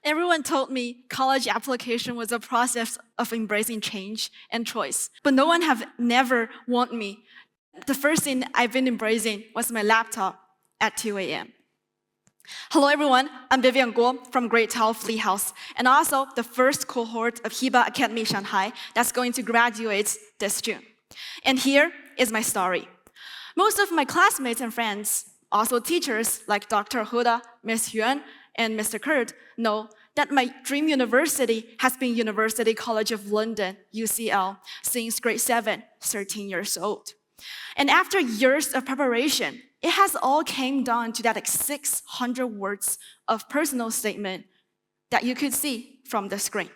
Everyone told me college application was a process of embracing change and choice, but no one have never warned me. The first thing I've been embracing was my laptop at 2 a.m. Hello everyone, I'm Vivian Guo from Great Tao Fleet House, and also the first cohort of Huili Academy Shanghai that's going to graduate this June. And here is my story. Most of my classmates and friends, also teachers like Dr. Huda, Ms. Yuan, and Mr. Kurt, know that my dream university has been University College of London, UCL, since grade 7, 13 years old. And after years of preparation, it has all came down to that 600 words of personal statement that you could see from the screen.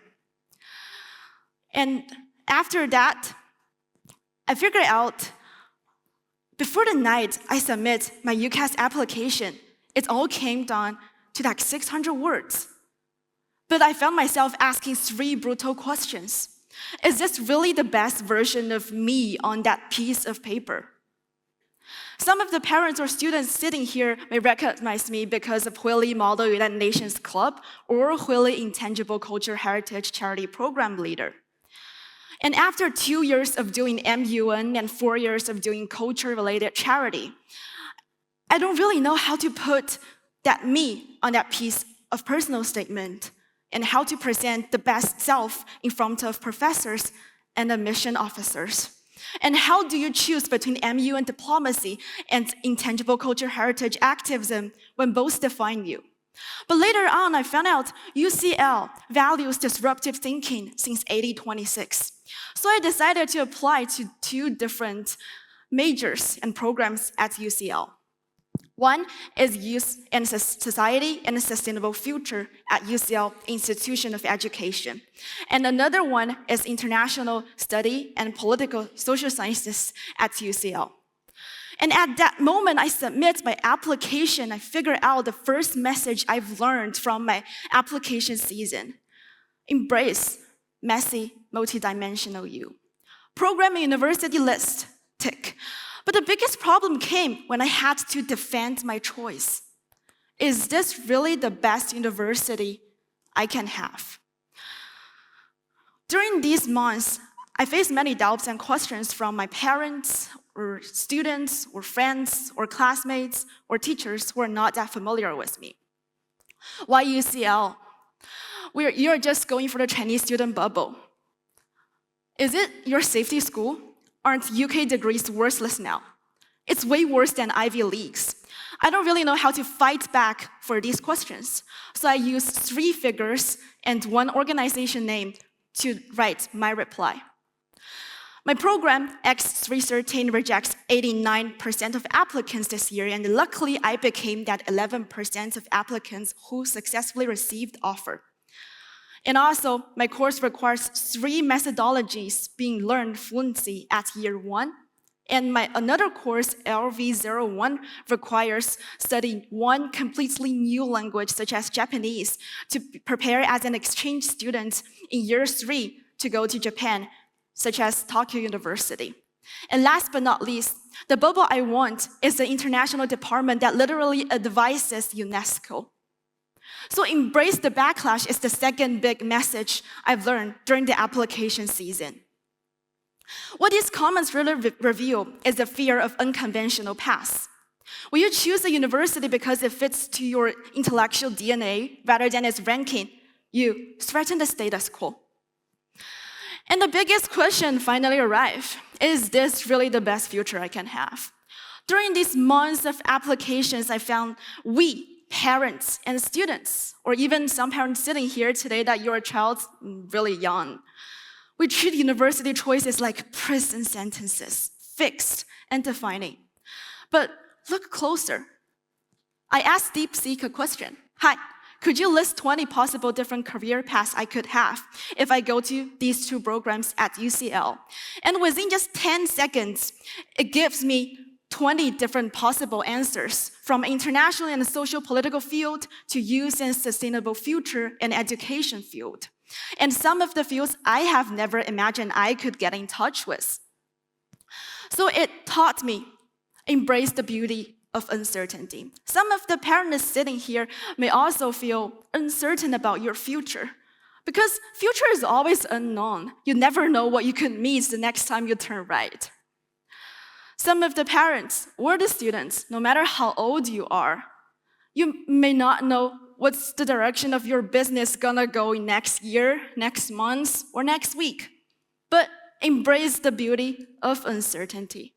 And after that, I figured out, before the night I submit my UCAS application, it all came down to that 600 words. But I found myself asking 3 brutal questions. Is this really the best version of me on that piece of paper? Some of the parents or students sitting here may recognize me because of Huili Model United Nations Club or Huili Intangible Culture Heritage Charity Program Leader. And after 2 years of doing MUN and 4 years of doing culture-related charity, I don't really know how to put that me on that piece of personal statement and how to present the best self in front of professors and admission officers. And how do you choose between MUN diplomacy and intangible culture heritage activism when both define you? But later on, I found out UCL values disruptive thinking since 1826. So I decided to apply to 2 different majors and programs at UCL. One is Youth and Society and a Sustainable Future at UCL Institution of Education. And another one is International Study and Political Social Sciences at UCL. And at that moment I submit my application, I figure out the first message I've learned from my application season. Embrace messy, multidimensional you. Program and university list, tick. But the biggest problem came when I had to defend my choice. Is this really the best university I can have? During these months, I faced many doubts and questions from my parents, or students, or friends, or classmates, or teachers who are not that familiar with me. Why UCL? You're just going for the Chinese student bubble. Is it your safety school? Aren't UK degrees worthless now? It's way worse than Ivy Leagues. I don't really know how to fight back for these questions. So I used 3 figures and 1 organization name to write my reply. My program, X313, rejects 89% of applicants this year, and luckily I became that 11% of applicants who successfully received offer. And also, my course requires 3 methodologies being learned fluency at year 1. And my another course, LV01, requires studying 1 completely new language, such as Japanese, to prepare as an exchange student in year 3 to go to Japan, such as Tokyo University. And last but not least, the bubble I want is the international department that literally advises UNESCO. So embrace the backlash is the second big message I've learned during the application season. What these comments really reveal is the fear of unconventional paths. Will you choose a university because it fits to your intellectual DNA rather than its ranking? You threaten the status quo. And the biggest question finally arrived. Is this really the best future I can have? During these months of applications, I found we, parents and students, or even some parents sitting here today that your child's really young, we treat university choices like prison sentences, fixed and defining. But look closer. I asked DeepSeek a question. Hi, could you list 20 possible different career paths I could have if I go to these 2 programs at UCL? And within just 10 seconds, it gives me 20 different possible answers, from international and social political field to youth and sustainable future and education field. And some of the fields I have never imagined I could get in touch with. So it taught me, embrace the beauty of uncertainty. Some of the parents sitting here may also feel uncertain about your future, because future is always unknown. You never know what you could meet the next time you turn right. Some of the parents or the students, no matter how old you are, you may not know what's the direction of your business gonna go in next year, next month, or next week. But embrace the beauty of uncertainty.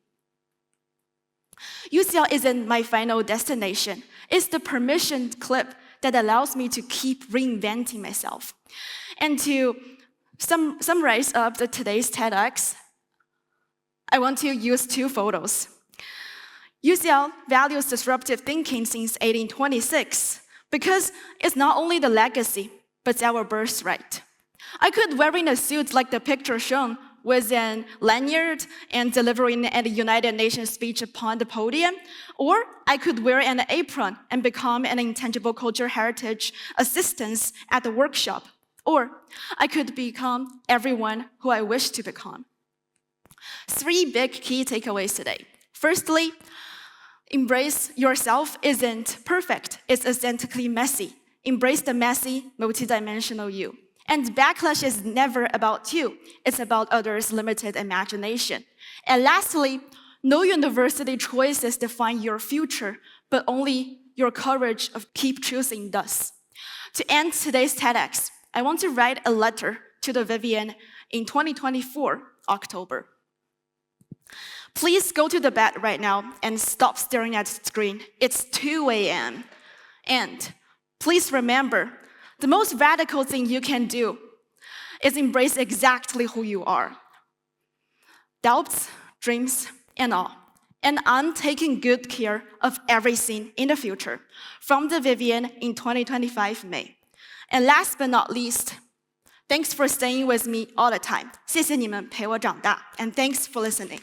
UCL isn't my final destination. It's the permission clip that allows me to keep reinventing myself. And to summarize up today's TEDx, I want to use 2 photos. UCL values disruptive thinking since 1826 because it's not only the legacy, but it's our birthright. I could wear in a suit like the picture shown with a lanyard and delivering a United Nations speech upon the podium, or I could wear an apron and become an Intangible Cultural Heritage assistant at the workshop, or I could become everyone who I wish to become. 3 big key takeaways today. Firstly, embrace yourself isn't perfect, it's authentically messy. Embrace the messy, multidimensional you. And backlash is never about you, it's about others' limited imagination. And lastly, no university choices define your future, but only your courage of keep choosing does. To end today's TEDx, I want to write a letter to the Vivian in 2024, October. Please go to the bed right now and stop staring at the screen. It's 2 a.m. And please remember, the most radical thing you can do is embrace exactly who you are. Doubts, dreams, and all. And I'm taking good care of everything in the future, from the Vivian in 2025 May. And last but not least, thanks for staying with me all the time. 谢谢你们陪我长大, and thanks for listening.